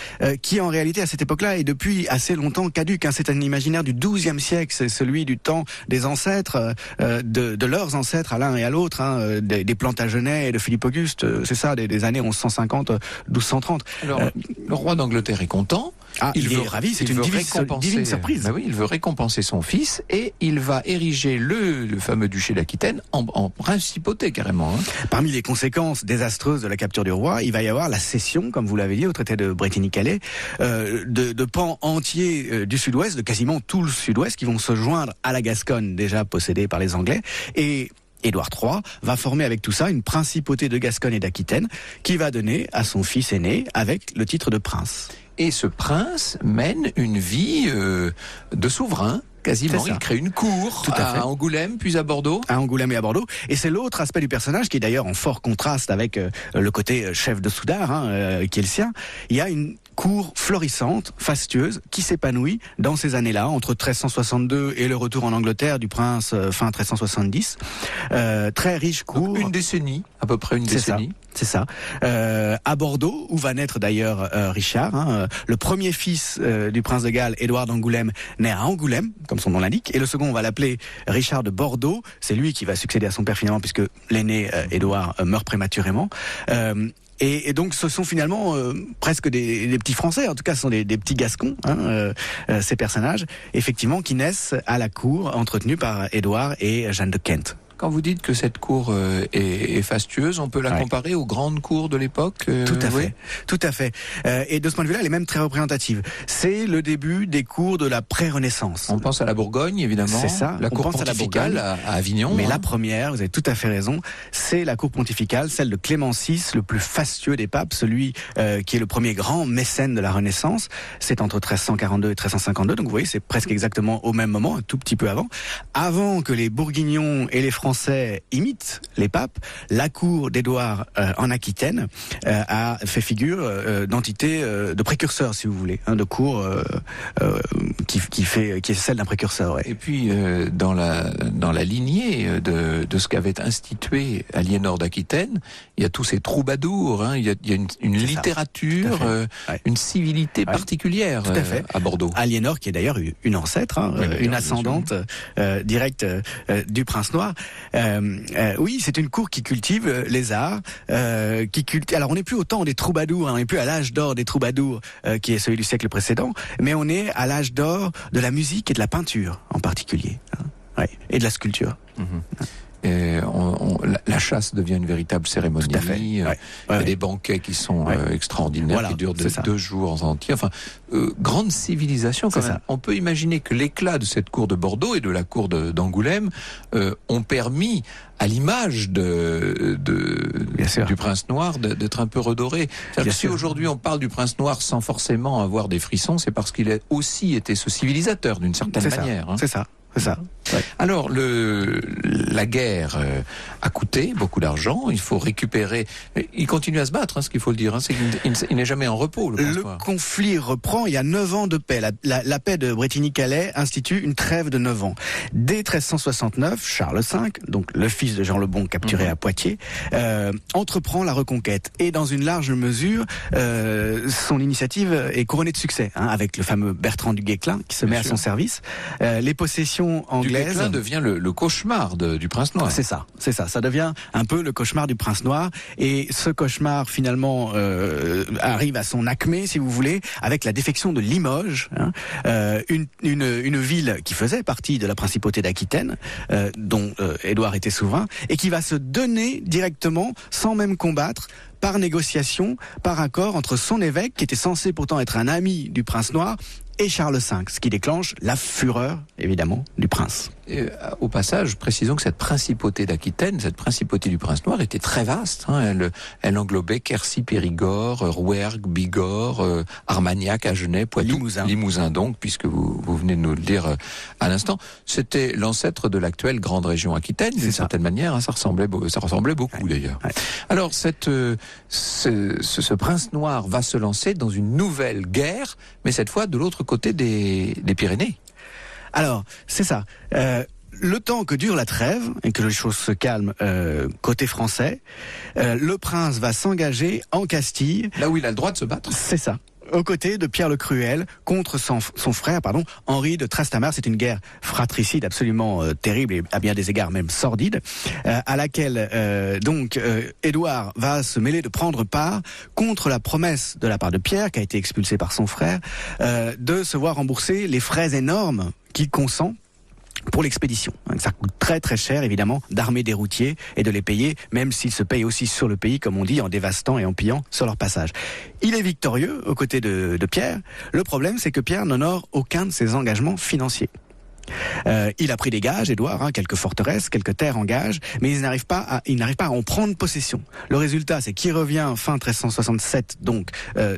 qui, en réalité, à cette époque-là, est depuis assez longtemps caduque. C'est un imaginaire du XIIe siècle. C'est celui du temps des ancêtres, de leurs ancêtres à l'un et à l'autre, des Plantagenets et de Philippe Auguste. C'est ça, des années 1150, 1230. Alors, le roi d'Angleterre est content. Il est ravi, c'est une divine surprise. Oui, il veut récompenser son fils et il va ériger le fameux duché d'Aquitaine en principauté carrément. Parmi les conséquences désastreuses de la capture du roi, il va y avoir la cession, comme vous l'avez dit, au traité de Bretigny-Calais, de pans entiers du sud-ouest, de quasiment tout le sud-ouest, qui vont se joindre à la Gascogne déjà possédée par les Anglais. Et Édouard III va former avec tout ça une principauté de Gascogne et d'Aquitaine qui va donner à son fils aîné avec le titre de prince. Et ce prince mène une vie de souverain. Quasiment, il crée une cour à Angoulême, puis à Bordeaux. À Angoulême et à Bordeaux. Et c'est l'autre aspect du personnage qui est d'ailleurs en fort contraste avec le côté chef de Soudard, qui est le sien. Il y a une cour florissante, fastueuse, qui s'épanouit dans ces années-là, entre 1362 et le retour en Angleterre du prince fin 1370. Très riche cour. Donc une décennie, à peu près une décennie. C'est ça. À Bordeaux, où va naître d'ailleurs Richard. Le premier fils du prince de Galles, Édouard d'Angoulême, naît à Angoulême, comme son nom l'indique. Et le second, on va l'appeler Richard de Bordeaux. C'est lui qui va succéder à son père finalement, puisque l'aîné Édouard meurt prématurément. Et donc ce sont finalement presque des petits Français, en tout cas ce sont des petits Gascons, ces personnages, effectivement, qui naissent à la cour, entretenus par Édouard et Jeanne de Kent. Quand vous dites que cette cour est fastueuse, on peut la comparer aux grandes cours de l'époque. Tout à fait, oui. tout à fait. Et de ce point de vue-là, elle est même très représentative. C'est le début des cours de la pré-Renaissance. On pense à la Bourgogne, évidemment. C'est ça. La on cour pense pontificale à Avignon. Mais la première, vous avez tout à fait raison, c'est la cour pontificale, celle de Clément VI, le plus fastueux des papes, celui qui est le premier grand mécène de la Renaissance. C'est entre 1342 et 1352. Donc vous voyez, c'est presque exactement au même moment, un tout petit peu avant. Avant que les Bourguignons et les Français imitent les papes, la cour d'Édouard en Aquitaine a fait figure d'entité de précurseur, si vous voulez, de cour qui est celle d'un précurseur. Ouais. Et puis dans la lignée de ce qu'avait institué Aliénor d'Aquitaine, il y a tous ces troubadours, il y a une littérature, une civilité particulière à Bordeaux. Aliénor qui est d'ailleurs une ancêtre, une ascendante directe du prince noir. Oui, c'est une cour qui cultive les arts, Alors on n'est plus au temps des troubadours, on n'est plus à l'âge d'or des troubadours, qui est celui du siècle précédent, mais on est à l'âge d'or de la musique et de la peinture en particulier, et de la sculpture. Et la chasse devient une véritable cérémonie. Tout à fait. Il y a des banquets qui sont extraordinaires, qui durent 2 jours entiers. Enfin, grande civilisation quand même. On peut imaginer que l'éclat de cette cour de Bordeaux et de la cour d'Angoulême ont permis, à l'image du prince noir, d'être un peu redoré. Si aujourd'hui on parle du prince noir sans forcément avoir des frissons, c'est parce qu'il a aussi été ce civilisateur d'une certaine manière. C'est ça. Alors, la guerre a coûté beaucoup d'argent. Il faut récupérer. Il continue à se battre, ce qu'il faut le dire. C'est qu'il n'est jamais en repos. Le conflit reprend. Il y a 9 ans de paix. La paix de Bretigny-Calais institue une trêve de 9 ans. Dès 1369, Charles V, donc le fils de Jean le Bon capturé à Poitiers, entreprend la reconquête. Et dans une large mesure, son initiative est couronnée de succès, avec le fameux Bertrand du Guesclin qui se met à son service. Les possessions anglaises. Du Guesclin devient le cauchemar du prince noir. C'est ça. Ça devient un peu le cauchemar du prince noir. Et ce cauchemar, finalement, arrive à son acmé, si vous voulez, avec la défection de Limoges, une ville qui faisait partie de la principauté d'Aquitaine, dont Édouard était souverain, et qui va se donner directement, sans même combattre, par négociation, par accord entre son évêque, qui était censé pourtant être un ami du prince noir, et Charles V, ce qui déclenche la fureur, évidemment, du prince. Et, au passage, précisons que cette principauté d'Aquitaine, cette principauté du prince noir, était très vaste. Elle englobait Quercy, Périgord, Rouergue, Bigorre, Armagnac, Agenais, Poitou, Limousin donc, puisque vous venez de nous le dire à l'instant. C'était l'ancêtre de l'actuelle grande région Aquitaine, d'une certaine manière. Ça ressemblait beaucoup d'ailleurs. Ouais. Alors, ce prince noir va se lancer dans une nouvelle guerre, mais cette fois de l'autre côté des Pyrénées. Alors, c'est ça. Le temps que dure la trêve et que les choses se calment côté français, le prince va s'engager en Castille. Là où il a le droit de se battre. C'est ça. Aux côtés de Pierre le Cruel contre son frère, Henri de Trastamare. C'est une guerre fratricide absolument terrible et à bien des égards même sordide, à laquelle Édouard va se mêler de prendre part contre la promesse de la part de Pierre, qui a été expulsé par son frère, de se voir rembourser les frais énormes qu'il consent pour l'expédition. Ça coûte très très cher évidemment d'armer des routiers et de les payer, même s'ils se payent aussi sur le pays, comme on dit, en dévastant et en pillant sur leur passage. Il est victorieux aux côtés de Pierre. Le problème, c'est que Pierre n'honore aucun de ses engagements financiers. Il a pris des gages, Édouard, quelques forteresses, quelques terres en gage, mais il n'arrive pas à en prendre possession. Le résultat, c'est qu'il revient fin 1367, donc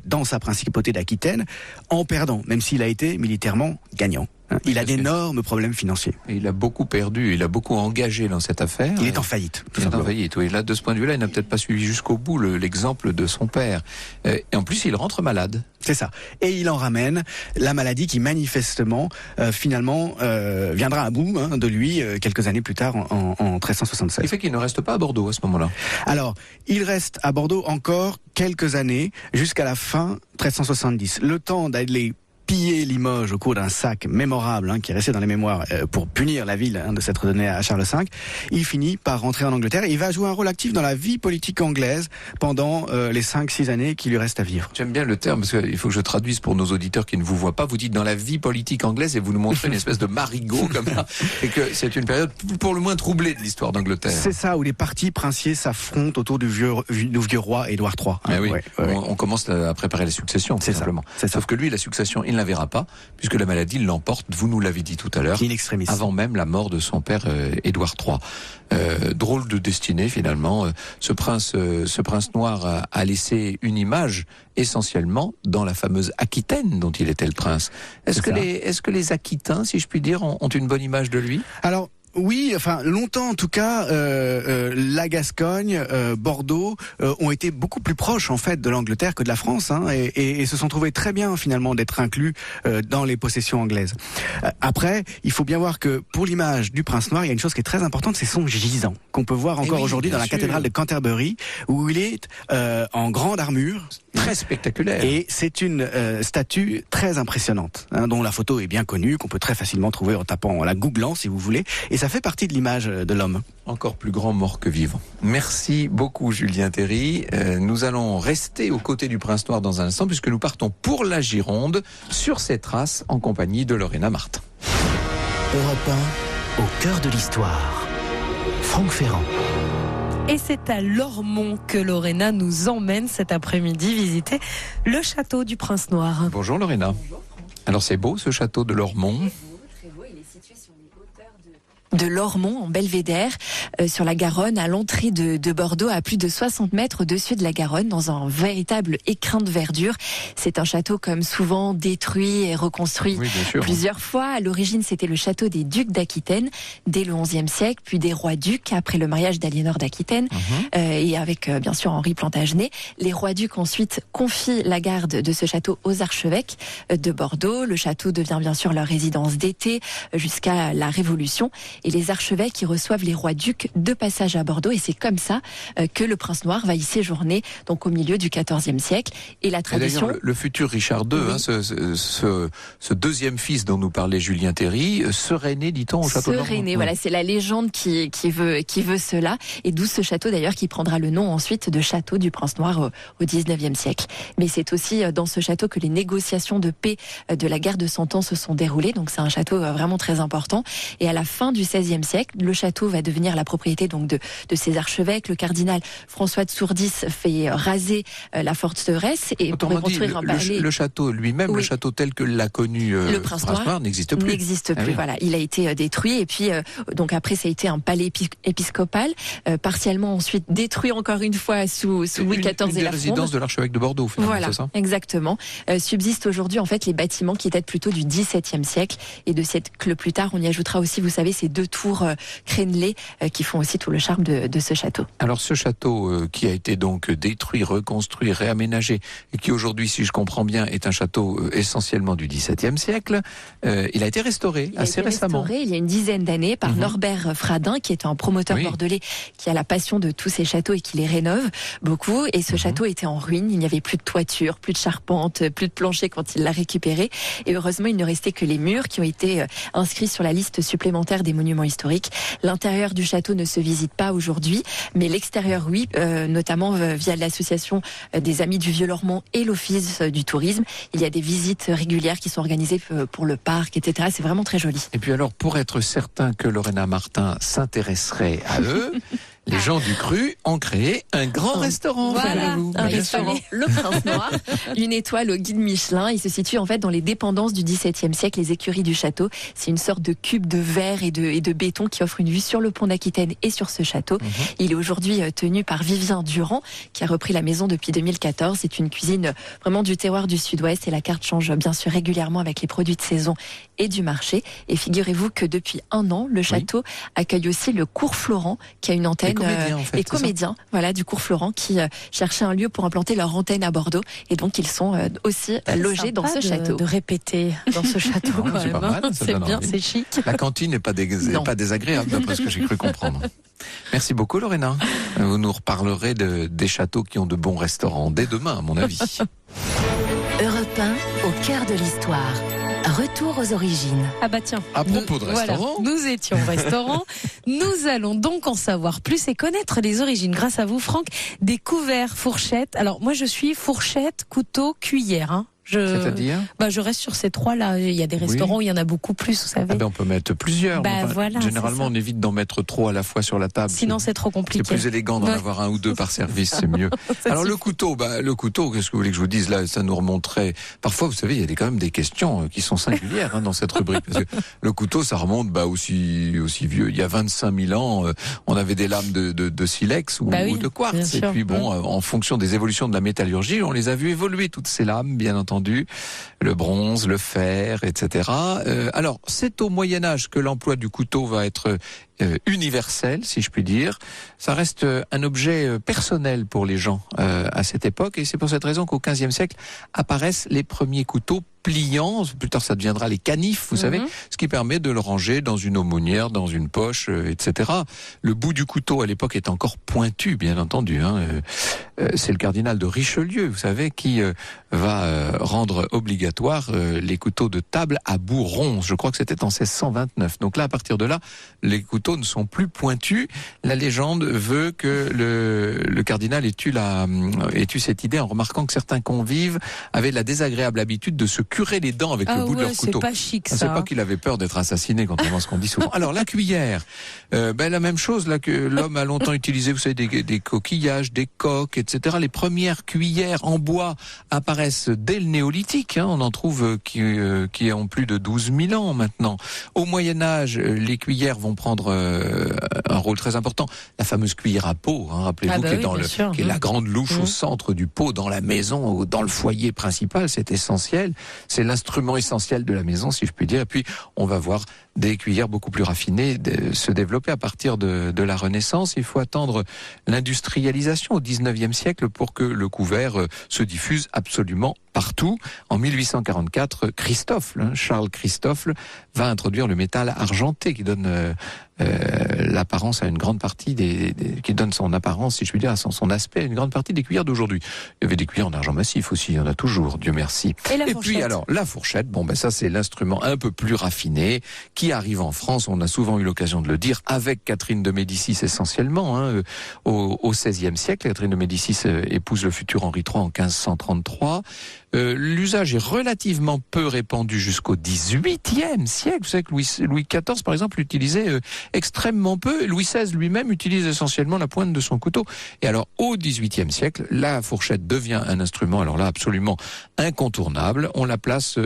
dans sa principauté d'Aquitaine, en perdant, même s'il a été militairement gagnant. Il a d'énormes problèmes financiers. Et il a beaucoup perdu, il a beaucoup engagé dans cette affaire. Il est en faillite. Il est en faillite, oui. Là, de ce point de vue-là, il n'a peut-être pas suivi jusqu'au bout l'exemple de son père. Et en plus, il rentre malade. C'est ça. Et il en ramène la maladie qui manifestement, finalement, viendra à bout de lui quelques années plus tard en 1376. Il fait qu'il ne reste pas à Bordeaux à ce moment-là. Alors, il reste à Bordeaux encore quelques années jusqu'à la fin 1370. Le temps d'aller piller Limoges au cours d'un sac mémorable qui est resté dans les mémoires pour punir la ville de s'être donnée à Charles V. Il finit par rentrer en Angleterre et il va jouer un rôle actif dans la vie politique anglaise pendant les 5-6 années qui lui restent à vivre. J'aime bien le terme parce qu'il faut que je traduise pour nos auditeurs qui ne vous voient pas. Vous dites dans la vie politique anglaise et vous nous montrez une espèce de marigot comme ça. Et que c'est une période pour le moins troublée de l'histoire d'Angleterre. C'est ça, où les partis princiers s'affrontent autour du vieux roi Édouard III. Oui. On commence à préparer la succession, tout simplement. Sauf que lui, la succession, il ne la verra pas, puisque la maladie l'emporte, vous nous l'avez dit tout à l'heure, avant même la mort de son père Édouard III. Drôle de destinée finalement. Ce prince noir a laissé une image essentiellement dans la fameuse Aquitaine dont il était le prince. Est-ce que les Aquitains, si je puis dire, ont une bonne image de lui ? Alors, oui, enfin longtemps en tout cas, la Gascogne, Bordeaux ont été beaucoup plus proches en fait de l'Angleterre que de la France, et se sont trouvés très bien finalement d'être inclus dans les possessions anglaises. Après, il faut bien voir que pour l'image du prince noir, il y a une chose qui est très importante, c'est son gisant qu'on peut voir encore aujourd'hui dans la cathédrale de Canterbury, où il est en grande armure. Très spectaculaire. Et c'est une statue très impressionnante, dont la photo est bien connue, qu'on peut très facilement trouver en la googlant si vous voulez. Et ça fait partie de l'image de l'homme. Encore plus grand mort que vivant. Merci beaucoup Julien Terry. Nous allons rester aux côtés du prince noir dans un instant puisque nous partons pour la Gironde sur ses traces en compagnie de Lorena Martin. Europe 1, au cœur de l'histoire. Franck Ferrand. Et c'est à Lormont que Lorena nous emmène cet après-midi visiter le château du Prince Noir. Bonjour Lorena. Bonjour. Alors c'est beau ce château de Lormont. Très beau, il est situé sur les hauteurs de Lormont, en Belvédère, sur la Garonne, à l'entrée de Bordeaux, à plus de 60 mètres au-dessus de la Garonne, dans un véritable écrin de verdure. C'est un château comme souvent détruit et reconstruit plusieurs fois. À l'origine, c'était le château des ducs d'Aquitaine, dès le XIe siècle, puis des rois-ducs, après le mariage d'Aliénor d'Aquitaine, et avec bien sûr Henri Plantagenet. Les rois-ducs ensuite confient la garde de ce château aux archevêques de Bordeaux. Le château devient bien sûr leur résidence d'été jusqu'à la Révolution. Et les archevêques qui reçoivent les rois-ducs de passage à Bordeaux. Et c'est comme ça que le prince noir va y séjourner, donc au milieu du XIVe siècle. Et la tradition... Le futur Richard II, ce deuxième fils dont nous parlait Julien Terry, serait né, dit-on, au château de Lormont. Serait né, voilà, c'est la légende qui veut cela. Et d'où ce château d'ailleurs qui prendra le nom ensuite de château du prince noir au XIXe siècle. Mais c'est aussi dans ce château que les négociations de paix de la guerre de Cent Ans se sont déroulées. Donc c'est un château vraiment très important. Et à la fin du XVIe siècle, le château va devenir la propriété donc de ses archevêques. Le cardinal François de Sourdis fait raser la forteresse et pour reconstruire un palais. Le château lui-même, le château tel que l'a connu le prince noir n'existe plus. N'existe plus. Voilà, il a été détruit et puis donc après ça a été un palais épiscopal, partiellement ensuite détruit encore une fois sous Louis XIV et la résidence de l'archevêque de Bordeaux. Voilà, c'est ça exactement. Subsistent aujourd'hui en fait les bâtiments qui datent plutôt du XVIIe siècle et de siècle plus tard. On y ajoutera aussi, vous savez, ces deux tours crénelées qui font aussi tout le charme de ce château. Alors ce château qui a été donc détruit, reconstruit, réaménagé et qui aujourd'hui, si je comprends bien, est un château essentiellement du XVIIe siècle, il a été restauré assez récemment. Il y a une dizaine d'années par Norbert Fradin, qui est un promoteur bordelais qui a la passion de tous ces châteaux et qui les rénove beaucoup. Et ce château était en ruine, il n'y avait plus de toiture, plus de charpente, plus de plancher quand il l'a récupéré. Et heureusement, il ne restait que les murs qui ont été inscrits sur la liste supplémentaire des monuments historiques. L'intérieur du château ne se visite pas aujourd'hui, mais l'extérieur, oui, notamment via l'association des Amis du Vieux-Lormont et l'Office du tourisme. Il y a des visites régulières qui sont organisées pour le parc, etc. C'est vraiment très joli. Et puis alors, pour être certain que Lorena Martin s'intéresserait à eux, Les gens du Cru ont créé un grand restaurant. Voilà, figurez-vous. un Bien restaurant, sûr. le Prince Noir, une étoile au guide Michelin. Il se situe en fait dans les dépendances du XVIIe siècle, les écuries du château. C'est une sorte de cube de verre et de béton qui offre une vue sur le pont d'Aquitaine et sur ce château. Il est aujourd'hui tenu par Vivien Durand, qui a repris la maison depuis 2014. C'est une cuisine vraiment du terroir du Sud-Ouest et la carte change bien sûr régulièrement avec les produits de saison et du marché. Et figurez-vous que depuis 1 an, le château accueille aussi le Cours Florent, qui a une antenne, comédiens, en fait, les c'est ça comédiens, voilà, du Cours Florent, qui cherchaient un lieu pour implanter leur antenne à Bordeaux. Et donc, ils sont aussi logés dans ce château. De répéter dans ce château, Non, quand c'est même. pas mal, ça C'est donne bien, envie. c'est chic. La cantine n'est pas, Non. pas désagréable, d'après ce que j'ai cru comprendre. Merci beaucoup, Lorena. Vous nous reparlerez des châteaux qui ont de bons restaurants dès demain, à mon avis. Europe 1, au cœur de l'histoire. Retour aux origines. Ah bah tiens. À propos de restaurant. Nous étions au restaurant. Nous allons donc en savoir plus et connaître les origines, grâce à vous, Franck, des couverts, fourchettes. Alors moi, je suis fourchette, couteau, cuillère. Hein. C'est-à-dire je reste sur ces 3-là. Il y a des restaurants où il y en a beaucoup plus, vous savez. Ah ben, on peut mettre plusieurs. Bah, mais voilà, généralement, c'est ça. on évite d'en mettre trop à la fois sur la table. Sinon, c'est trop compliqué. C'est plus élégant d'en Ouais. avoir 1 ou 2 par service, c'est mieux. Ça Alors suffit. le couteau, qu'est-ce que vous voulez que je vous dise là? Ça nous remonterait. Parfois, vous savez, il y a quand même des questions qui sont singulières dans cette rubrique. Parce que le couteau, ça remonte aussi vieux. Il y a 25 000 ans, on avait des lames de silex ou, Bah oui, ou de quartz. bien Et sûr. puis bon, en fonction des évolutions de la métallurgie, on les a vues évoluer toutes ces lames, bien entendu. Le bronze, le fer, etc. Alors, c'est au Moyen-Âge que l'emploi du couteau va être universel, si je puis dire. Ça reste un objet personnel pour les gens à cette époque, et c'est pour cette raison qu'au XVe siècle apparaissent les premiers couteaux pliants. Plus tard, ça deviendra les canifs, vous savez, ce qui permet de le ranger dans une aumônière, dans une poche, etc. Le bout du couteau à l'époque est encore pointu, bien entendu. C'est le cardinal de Richelieu, vous savez, qui va rendre obligatoire les couteaux de table à bout rond. Je crois que c'était en 1629. Donc là, à partir de là, les couteaux ne sont plus pointus. La légende veut que le cardinal ait eu cette idée en remarquant que certains convives avaient la désagréable habitude de se curer les dents avec le bout de leur couteau. C'est pas chic, ça. C'est pas qu'il avait peur d'être assassiné, contrairement à ce qu'on dit souvent. Alors la cuillère, la même chose là que l'homme a longtemps utilisé, vous savez, des coquillages, des coques, etc. Les premières cuillères en bois apparaissent dès le néolithique. On en trouve qui ont plus de 12 000 ans maintenant. Au Moyen Âge, les cuillères vont prendre un rôle très important. La fameuse cuillère à pot, rappelez-vous, qui est la grande louche au centre du pot, dans la maison, ou dans le foyer principal, c'est essentiel. C'est l'instrument essentiel de la maison, si je puis dire. Et puis, on va voir des cuillères beaucoup plus raffinées se développer à partir de la Renaissance. Il faut attendre l'industrialisation au 19e siècle pour que le couvert se diffuse absolument partout. En 1844, Charles Christophe va introduire le métal argenté qui donne l'apparence à une grande partie qui donne son apparence, si je puis dire, à son aspect à une grande partie des cuillères d'aujourd'hui. Il y avait des cuillères en argent massif aussi, il y en a toujours, Dieu merci. Et puis alors, la fourchette, ça c'est l'instrument un peu plus raffiné qui arrive en France, on a souvent eu l'occasion de le dire, avec Catherine de Médicis essentiellement, au XVIe siècle. Catherine de Médicis épouse le futur Henri III en 1533. L'usage est relativement peu répandu jusqu'au XVIIIe siècle. Vous savez que Louis XIV, par exemple, l'utilisait extrêmement peu. Louis XVI lui-même utilise essentiellement la pointe de son couteau. Et alors, au XVIIIe siècle, la fourchette devient un instrument, alors là, absolument incontournable. On la place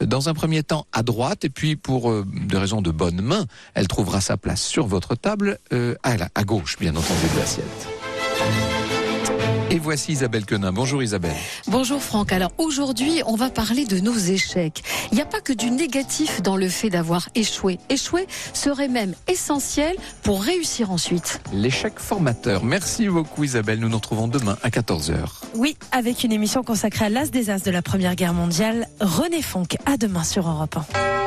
dans un premier temps à droite, et puis pour des raisons de bonne main, elle trouvera sa place sur votre table, à gauche, bien entendu, de l'assiette. Et voici Isabelle Quenin. Bonjour Isabelle. Bonjour Franck. Alors aujourd'hui, on va parler de nos échecs. Il n'y a pas que du négatif dans le fait d'avoir échoué. Échouer serait même essentiel pour réussir ensuite. L'échec formateur. Merci beaucoup Isabelle. Nous nous retrouvons demain à 14h. Oui, avec une émission consacrée à l'as des as de la Première Guerre mondiale, René Fonck. À demain sur Europe 1.